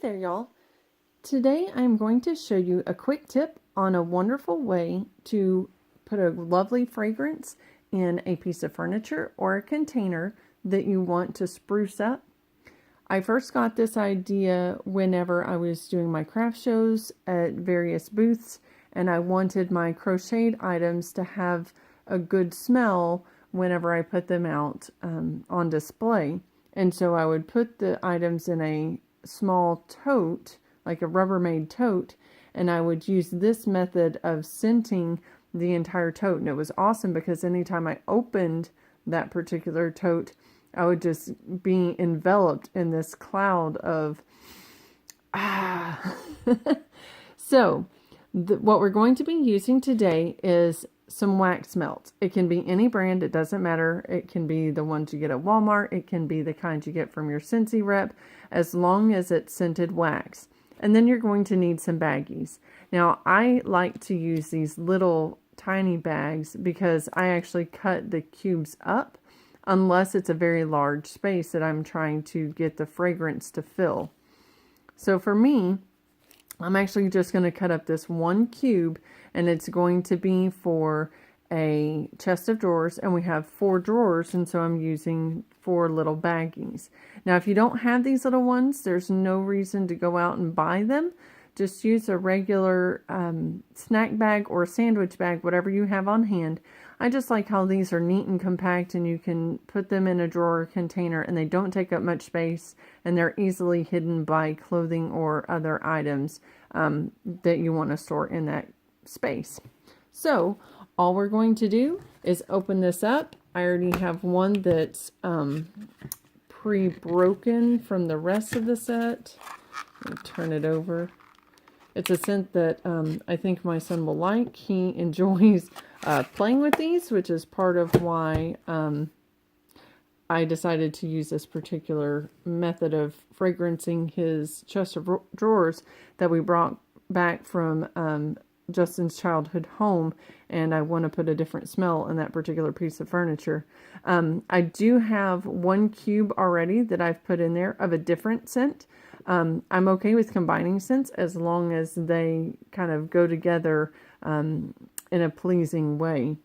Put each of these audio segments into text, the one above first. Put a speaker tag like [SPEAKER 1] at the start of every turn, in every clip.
[SPEAKER 1] there, y'all. Today I'm going to show you a quick tip on a wonderful way to put a lovely fragrance in a piece of furniture or a container that you want to spruce up. I first got this idea whenever I was doing my craft shows at various booths, and I wanted my crocheted items to have a good smell whenever I put them out on display. And so I would put the items in a small tote, like a Rubbermaid tote, and I would use this method of scenting the entire tote. And it was awesome because anytime I opened that particular tote, I would just be enveloped in this cloud of So what we're going to be using today is some wax melt. It can be any brand, it doesn't matter. It can be the ones you get at Walmart, it can be the kind you get from your Scentsy rep, as long as it's scented wax. And then you're going to need some baggies. Now, I like to use these little tiny bags because I actually cut the cubes up, unless it's a very large space that I'm trying to get the fragrance to fill. So for me, I'm actually just going to cut up this one cube, and it's going to be for a chest of drawers, and we have 4 drawers, and so I'm using 4 little baggies. Now, if you don't have these little ones, there's no reason to go out and buy them. Just use a regular snack bag or sandwich bag, whatever you have on hand. I just like how these are neat and compact, and you can put them in a drawer container and they don't take up much space, and they're easily hidden by clothing or other items that you want to store in that space. So all we're going to do is open this up. I already have one that's pre-broken from the rest of the set. Let me turn it over. It's a scent that I think my son will like. He enjoys playing with these, which is part of why I decided to use this particular method of fragrancing his chest of drawers that we brought back from Justin's childhood home, and I want to put a different smell in that particular piece of furniture. I do have 1 cube already that I've put in there of a different scent. I'm okay with combining scents as long as they kind of go together in a pleasing way.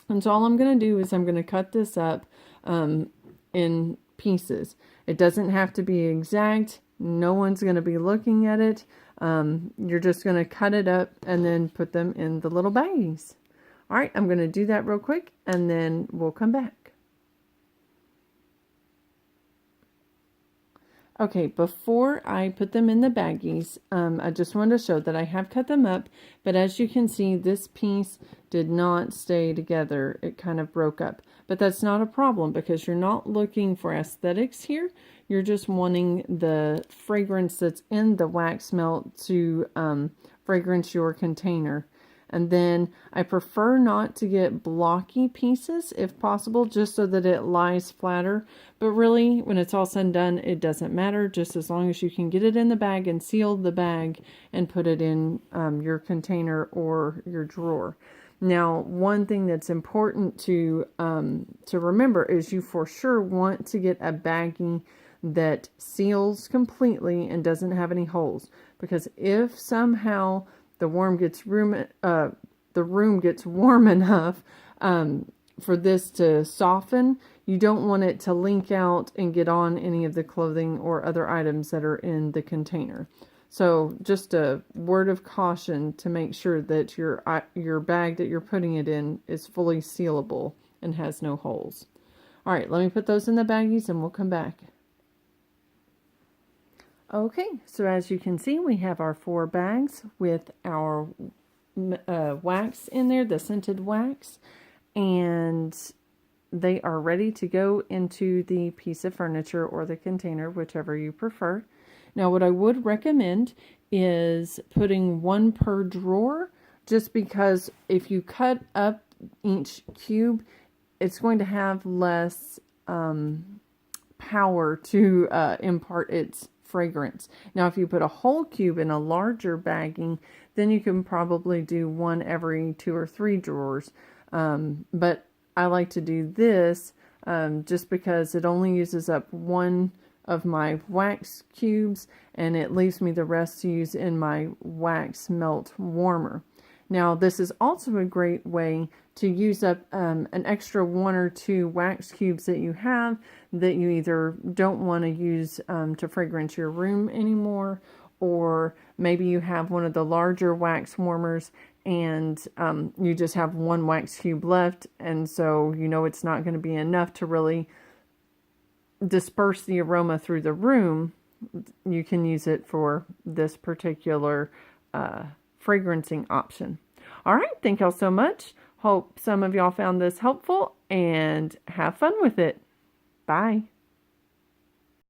[SPEAKER 1] And so all I'm going to do is I'm going to cut this up in pieces. It doesn't have to be exact. No one's going to be looking at it. You're just going to cut it up and then put them in the little baggies. All right, I'm going to do that real quick and then we'll come back. Okay, before I put them in the baggies, I just wanted to show that I have cut them up, but as you can see, this piece did not stay together. It kind of broke up, but that's not a problem because you're not looking for aesthetics here. You're just wanting the fragrance that's in the wax melt to fragrance your container. And then I prefer not to get blocky pieces if possible, just so that it lies flatter. But really, when it's all said and done, it doesn't matter, just as long as you can get it in the bag and seal the bag and put it in your container or your drawer. Now, one thing that's important to remember is you for sure want to get a baggie that seals completely and doesn't have any holes. Because if somehow the room gets warm enough for this to soften, you don't want it to leak out and get on any of the clothing or other items that are in the container. So just a word of caution to make sure that your bag that you're putting it in is fully sealable and has no holes. All right, let me put those in the baggies and we'll come back. Okay, so as you can see, we have our 4 bags with our wax in there, the scented wax, and they are ready to go into the piece of furniture or the container, whichever you prefer. Now, what I would recommend is putting 1 per drawer, just because if you cut up each cube, it's going to have less power to impart its fragrance. Now, if you put a whole cube in a larger bagging, then you can probably do 1 every 2 or 3 drawers. But I like to do this just because it only uses up 1 of my wax cubes, and it leaves me the rest to use in my wax melt warmer. Now, this is also a great way to use up an extra 1 or 2 wax cubes that you have that you either don't want to use to fragrance your room anymore, or maybe you have one of the larger wax warmers and you just have 1 wax cube left, and so you know it's not going to be enough to really disperse the aroma through the room. You can use it for this particular fragrancing option. All right, thank y'all so much. Hope some of y'all found this helpful, and have fun with it. Bye.